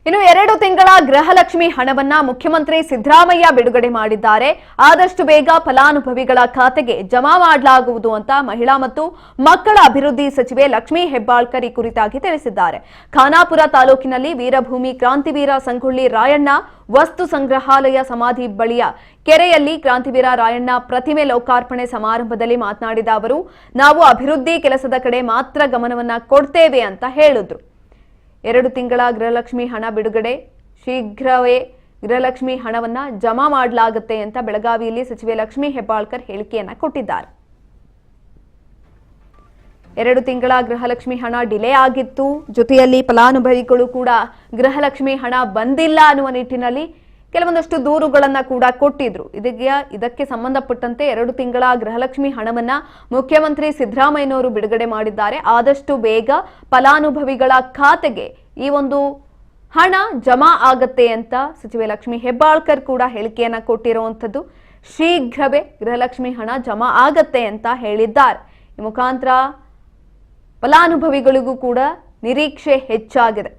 ಇನ್ನು 2 ತಿಂಗಳ ಗೃಹಲಕ್ಷ್ಮಿ ಹಣವನ್ನ ಮುಖ್ಯಮಂತ್ರಿ ಸಿದ್ದರಾಮಯ್ಯ ಬಿಡುಗಡೆ ಮಾಡಿದ್ದಾರೆ. ಆದಷ್ಟು ಬೇಗ ಫಲಾನುಭವಿಗಳ ಖಾತೆಗೆ ಜಮಾ ಮಾಡಲಾಗುವುದು ಅಂತ ಮಹಿಳಾ ಮತ್ತು ಮಕ್ಕಳ ಅಭಿವೃದ್ಧಿ ಸಚಿವೆ ಲಕ್ಷ್ಮೀ ಹೆಬ್ಬಾಳ್ಕರ್ ಈ ಕುರಿತಾಗಿ ತಿಳಿಸಿದ್ದಾರೆ. ಖಾನಾಪುರ ತಾಲೂಕಿನಲ್ಲಿ ವೀರಭೂಮಿ ಕ್ರಾಂತಿವೀರ ಸಂಗೊಳ್ಳಿ ರಾಯಣ್ಣ ವಸ್ತು ಸಂಗ್ರಹಾಲಯ ಸಮಾಧಿ ಬಳಿಯ ಕೆರೆಯಲ್ಲಿ ಕ್ರಾಂತಿವೀರ ರಾಯಣ್ಣ ಪ್ರತಿಮೆ ಲೋಕಾರ್ಪಣೆ ಸಮಾರಂಭದಲ್ಲಿ ಮಾತನಾಡಿದ ಅವರು, ನಾವು ಅಭಿವೃದ್ಧಿ ಕೆಲಸದ ಕಡೆ ಮಾತ್ರ ಗಮನವನ್ನ ಕೊಡ್ತೇವೆ ಅಂತ ಹೇಳಿದ್ರು. 2 ತಿಂಗಳ ಗೃಹಲಕ್ಷ್ಮಿ ಹಣ ಬಿಡುಗಡೆ, ಶೀಘ್ರವೇ ಗೃಹಲಕ್ಷ್ಮಿ ಹಣವನ್ನ ಜಮಾ ಮಾಡಲಾಗುತ್ತೆ ಅಂತ ಬೆಳಗಾವಿಯಲ್ಲಿ ಸಚಿವೆ ಲಕ್ಷ್ಮೀ ಹೆಬ್ಬಾಳ್ಕರ್ ಹೇಳಿಕೆಯನ್ನ ಕೊಟ್ಟಿದ್ದಾರೆ. 2 ತಿಂಗಳ ಗೃಹಲಕ್ಷ್ಮಿ ಹಣ ಡಿಲೇ ಆಗಿತ್ತು, ಜೊತೆಯಲ್ಲಿ ಫಲಾನುಭವಿಗಳು ಕೂಡ ಗೃಹಲಕ್ಷ್ಮಿ ಹಣ ಬಂದಿಲ್ಲ ಅನ್ನುವ ನಿಟ್ಟಿನಲ್ಲಿ ಕೆಲವೊಂದಷ್ಟು ದೂರುಗಳನ್ನ ಕೂಡ ಕೊಟ್ಟಿದ್ರು. ಇದಕ್ಕೆ ಸಂಬಂಧಪಟ್ಟಂತೆ 2 ತಿಂಗಳ ಗೃಹಲಕ್ಷ್ಮಿ ಹಣವನ್ನ ಮುಖ್ಯಮಂತ್ರಿ ಸಿದ್ದರಾಮಯ್ಯನವರು ಬಿಡುಗಡೆ ಮಾಡಿದ್ದಾರೆ. ಆದಷ್ಟು ಬೇಗ ಫಲಾನುಭವಿಗಳ ಖಾತೆಗೆ ಈ ಒಂದು ಹಣ ಜಮಾ ಆಗತ್ತೆ ಅಂತ ಸಚಿವೆ ಲಕ್ಷ್ಮೀ ಹೆಬ್ಬಾಳ್ಕರ್ ಕೂಡ ಹೇಳಿಕೆಯನ್ನ ಕೊಟ್ಟಿರುವಂತದ್ದು. ಶೀಘ್ರವೇ ಗೃಹಲಕ್ಷ್ಮಿ ಹಣ ಜಮಾ ಆಗತ್ತೆ ಅಂತ ಹೇಳಿದ್ದಾರೆ. ಈ ಮುಖಾಂತರ ಫಲಾನುಭವಿಗಳಿಗೂ ಕೂಡ ನಿರೀಕ್ಷೆ ಹೆಚ್ಚಾಗಿದೆ.